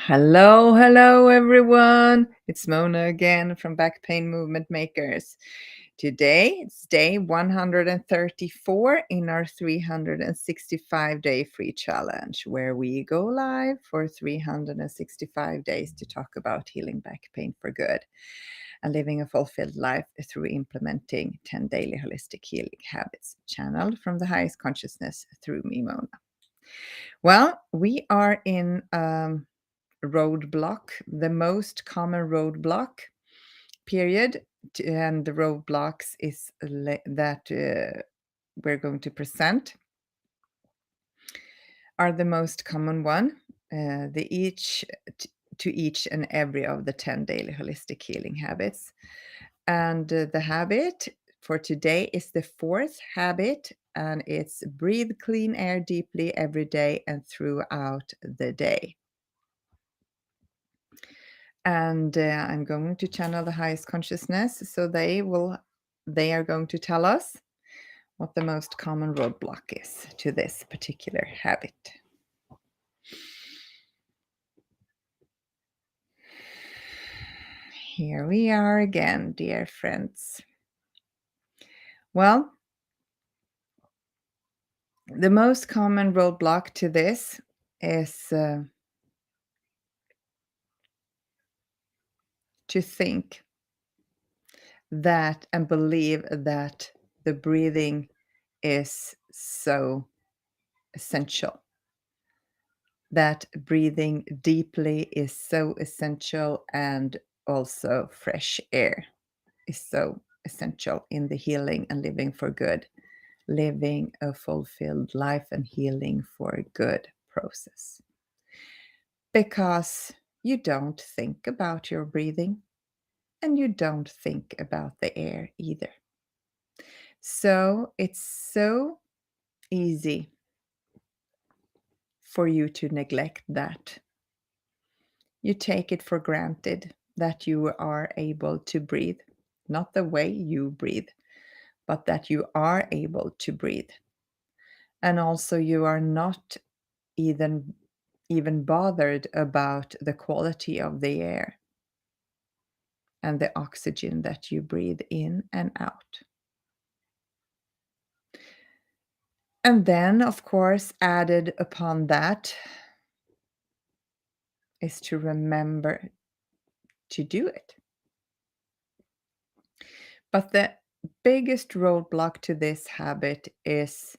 Hello, everyone. It's Mona again from Back Pain Movement Makers. Today it's day 134 in our 365-day free challenge, where we go live for 365 days to talk about healing back pain for good and living a fulfilled life through implementing 10 daily holistic healing habits channeled from the highest consciousness through me, Mona. Well, we are in roadblock, the most common roadblock period, and the roadblocks is that we're going to present are the most common one, the each to each and every of the 10 daily holistic healing habits. And the habit for today is the fourth habit, and it's breathe clean air deeply every day and throughout the day. And I'm going to channel the highest consciousness, so they are going to tell us what the most common roadblock is to this particular habit. Here we are again, dear friends. Well, the most common roadblock to this is to think that and believe that the breathing is so essential. That breathing deeply is so essential, and also fresh air is so essential in the healing and living for good, living a fulfilled life and healing for good process. Because you don't think about your breathing and you don't think about the air either. So it's so easy for you to neglect that. You take it for granted that you are able to breathe, not the way you breathe, but that you are able to breathe. And also, you are not even bothered about the quality of the air and the oxygen that you breathe in and out. And then, of course, added upon that is to remember to do it. But the biggest roadblock to this habit is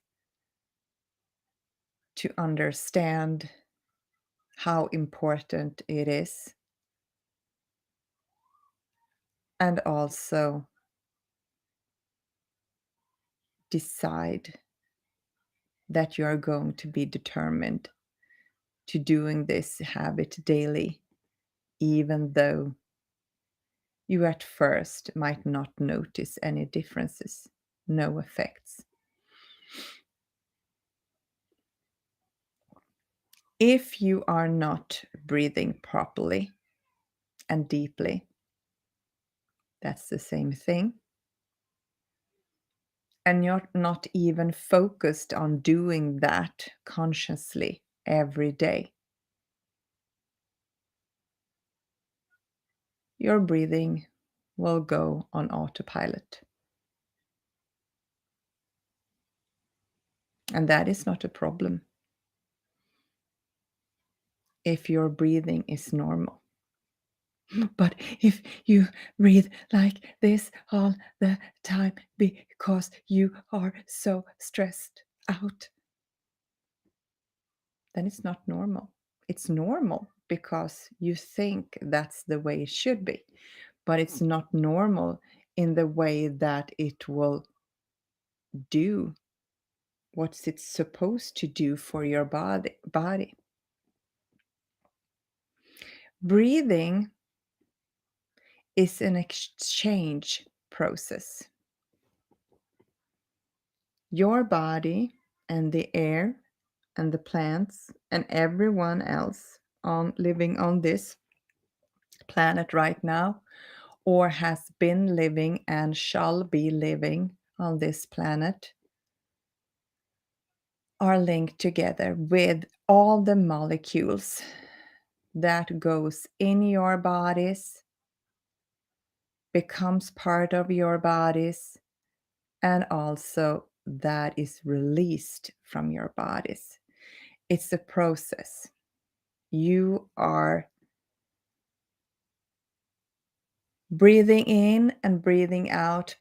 to understand how important it is, and also decide that you are going to be determined to doing this habit daily, even though you at first might not notice any differences, no effects. If you are not breathing properly and deeply, that's the same thing. And you're not even focused on doing that consciously every day, your breathing will go on autopilot. And that is not a problem if your breathing is normal. But if you breathe like this all the time because you are so stressed out, then it's not normal. It's normal because you think that's the way it should be, but it's not normal in the way that it will do what it's supposed to do for your body. Breathing is an exchange process. Your body and the air and the plants and everyone else on living on this planet right now, or has been living and shall be living on this planet, are linked together with all the molecules that goes in your bodies, becomes part of your bodies, and also that is released from your bodies. It's a process. You are breathing in and breathing out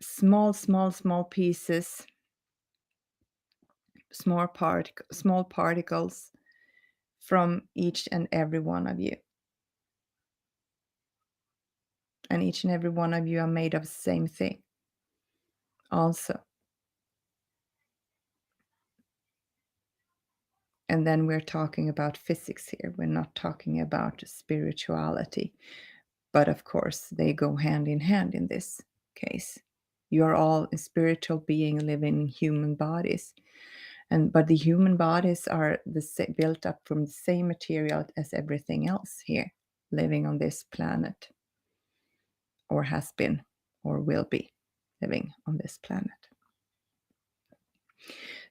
small pieces, small particles from each and every one of you. And each and every one of you are made of the same thing also. And then we're talking about physics here. We're not talking about spirituality. But of course, they go hand in hand in this case. You are all a spiritual being living in human bodies. But the human bodies are built up from the same material as everything else here living on this planet, or has been, or will be living on this planet.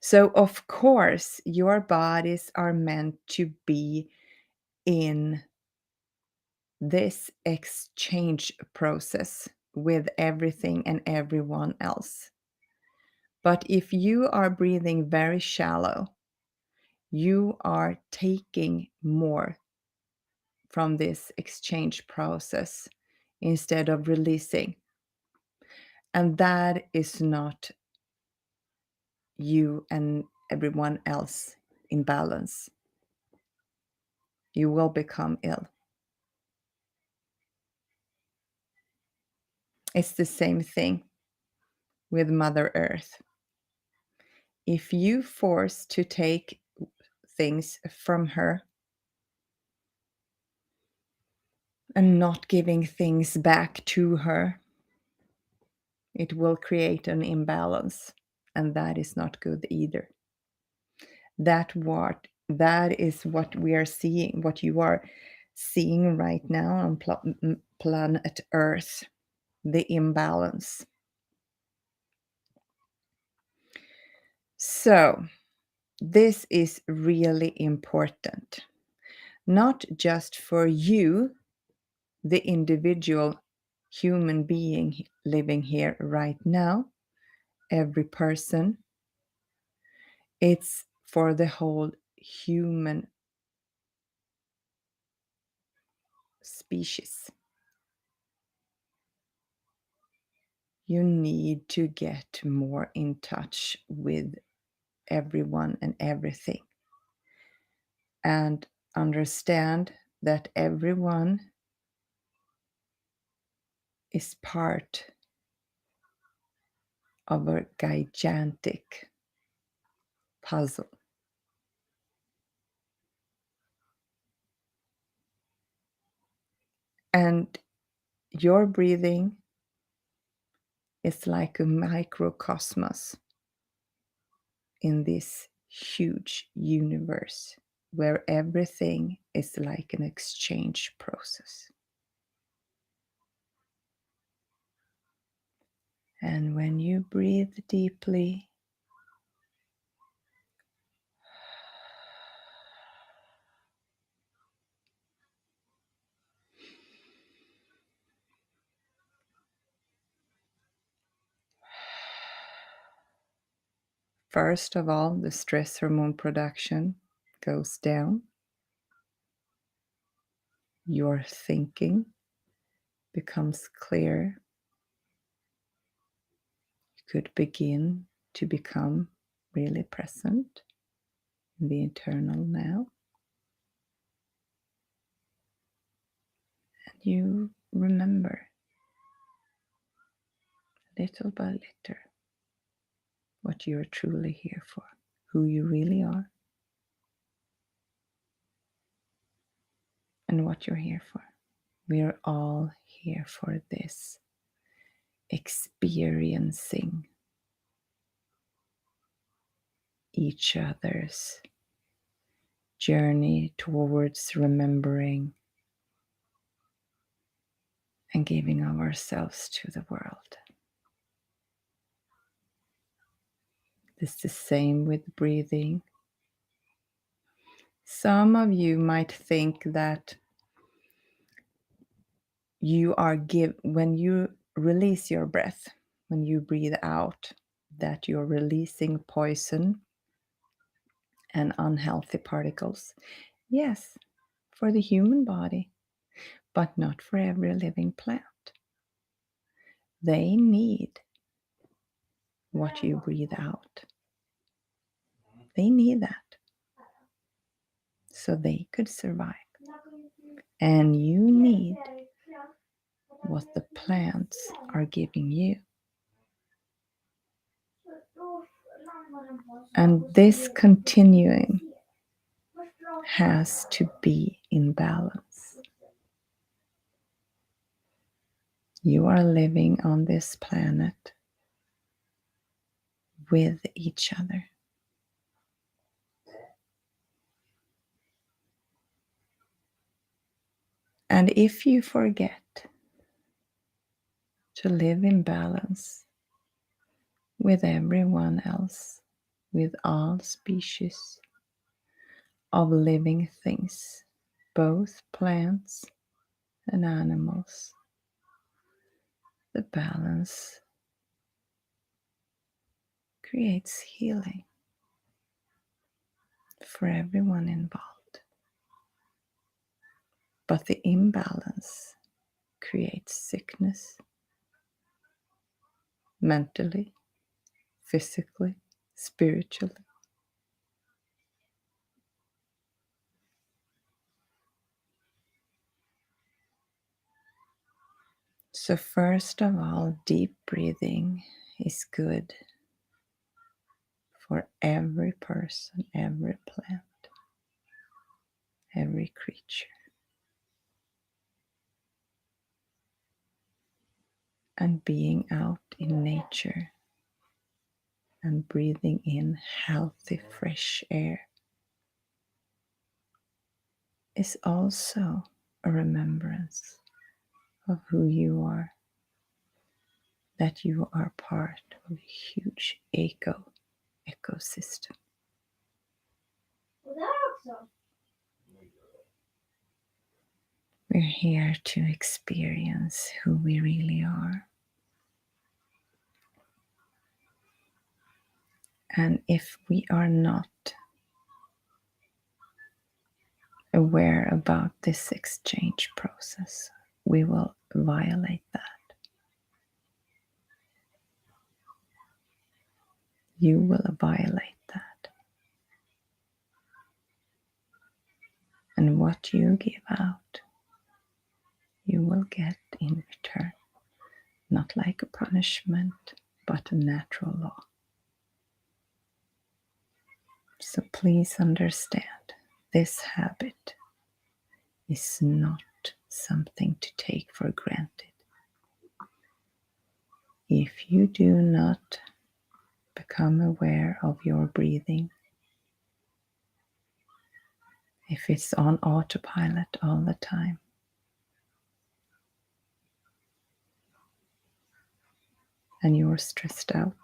So, of course, your bodies are meant to be in this exchange process with everything and everyone else. But if you are breathing very shallow, you are taking more from this exchange process instead of releasing. And that is not you and everyone else in balance. You will become ill. It's the same thing with Mother Earth. If you force to take things from her and not giving things back to her, it will create an imbalance, and that is not good either. That is what we are seeing, what you are seeing right now on planet Earth, the imbalance. So this is really important, not just for you, the individual human being living here right now, every person. It's for the whole human species. You need to get more in touch with everyone and everything and understand that everyone is part of a gigantic puzzle. And your breathing is like a microcosmos in this huge universe where everything is like an exchange process. And when you breathe deeply, first of all, the stress hormone production goes down. Your thinking becomes clear. You could begin to become really present in the eternal now. And you remember little by little what you're truly here for, who you really are, and what you're here for. We're all here for this, experiencing each other's journey towards remembering and giving of ourselves to the world. It's the same with breathing, Some of you might think that when you release your breath, when you breathe out, that you're releasing poison and unhealthy particles. Yes, for the human body, but not for every living plant. They need what you breathe out. They need that so they could survive. And you need what the plants are giving you. And this continuing has to be in balance. You are living on this planet with each other. And if you forget to live in balance with everyone else, with all species of living things, both plants and animals, the balance creates healing for everyone involved. But the imbalance creates sickness, mentally, physically, spiritually. So first of all, deep breathing is good for every person, every plant, every creature. And being out in nature and breathing in healthy, fresh air is also a remembrance of who you are, that you are part of a huge ecosystem. We're here to experience who we really are. And if we are not aware about this exchange process, we will violate that. You will violate that. And what you give out, you will get in return. Not like a punishment, but a natural law. So please understand, this habit is not something to take for granted. If you do not become aware of your breathing, if it's on autopilot all the time, and you're stressed out,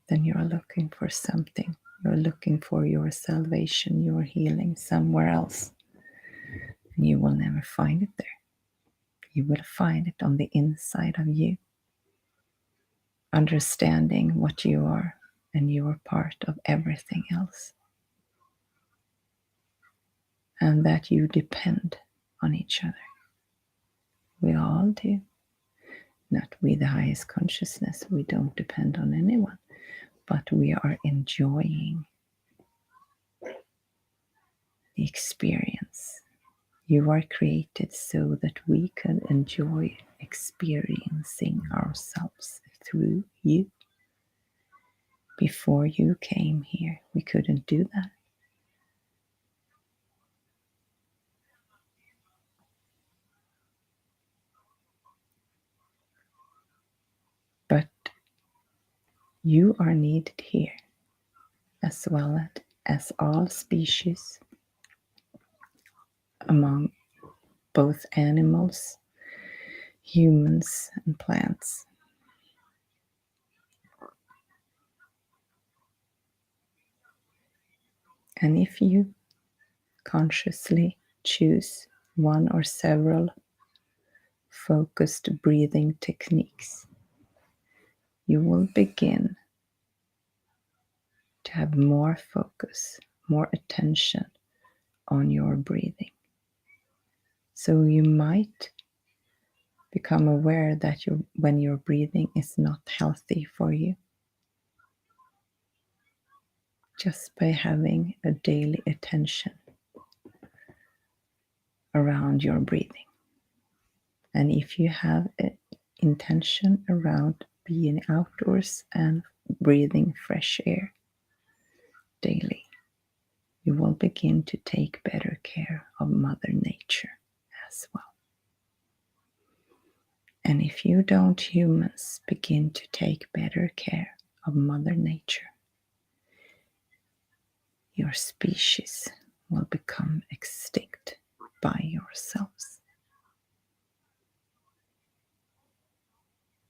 then you're looking for something. You're looking for your salvation, your healing somewhere else. And you will never find it there. You will find it on the inside of you. Understanding what you are, and you are part of everything else. And that you depend on each other. We all do. Not we, the highest consciousness. We don't depend on anyone. But we are enjoying the experience. You are created so that we can enjoy experiencing ourselves through you. Before you came here, we couldn't do that. But you are needed here, as well as all species, among both animals, humans, and plants. And if you consciously choose one or several focused breathing techniques, you will begin to have more focus, more attention on your breathing. So you might become aware that when your breathing is not healthy for you, just by having a daily attention around your breathing. And if you have an intention around being outdoors and breathing fresh air daily, you will begin to take better care of Mother Nature as well. And if you don't, humans, begin to take better care of Mother Nature, your species will become extinct by yourselves.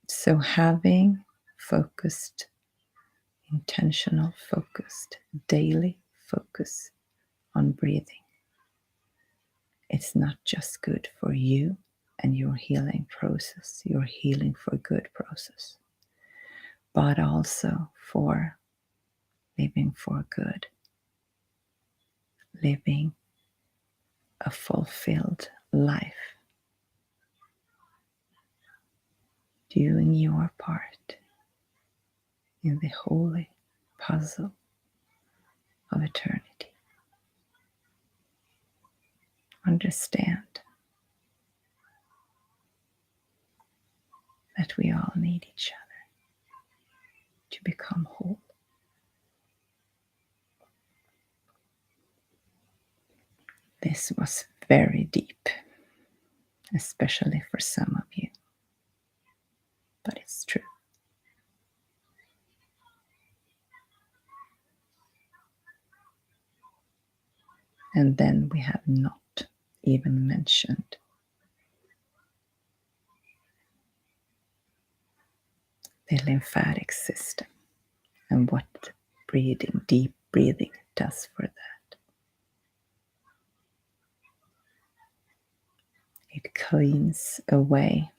So having focused, intentional, focused, daily focus on breathing, it's not just good for you and your healing process, your healing for good process, but also for living for good, living a fulfilled life, doing your part in the holy puzzle of eternity. Understand that we all need each other to become whole. This was very deep, especially for some of you, but it's true. And then we have not even mentioned the lymphatic system and what breathing, deep breathing, does for that. It cleans away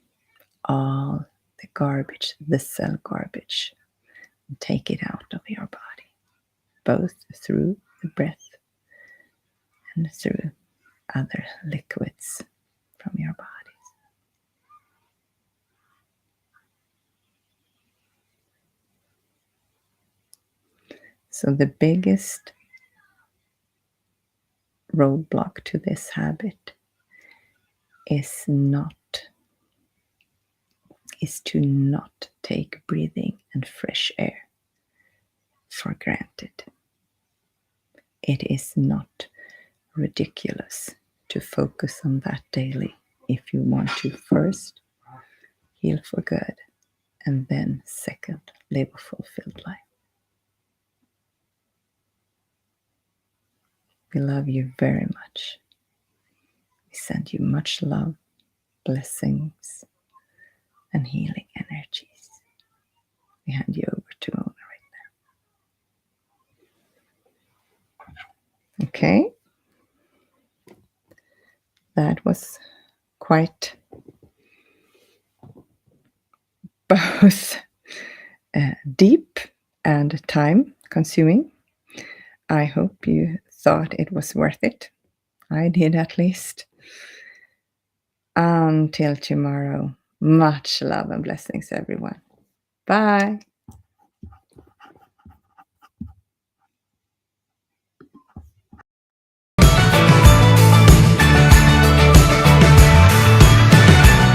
all the garbage, the cell garbage, and take it out of your body, both through the breath and through other liquids from your bodies. So the biggest roadblock to this habit is to not take breathing and fresh air for granted. It is not ridiculous to focus on that daily if you want to first heal for good and then second, live a fulfilled life. We love you very much. We send you much love, blessings, and healing energies. We hand you over to Ona right now. Okay. That was quite both deep and time consuming. I hope you thought it was worth it. I did, at least. Until tomorrow, much love and blessings, everyone. Bye.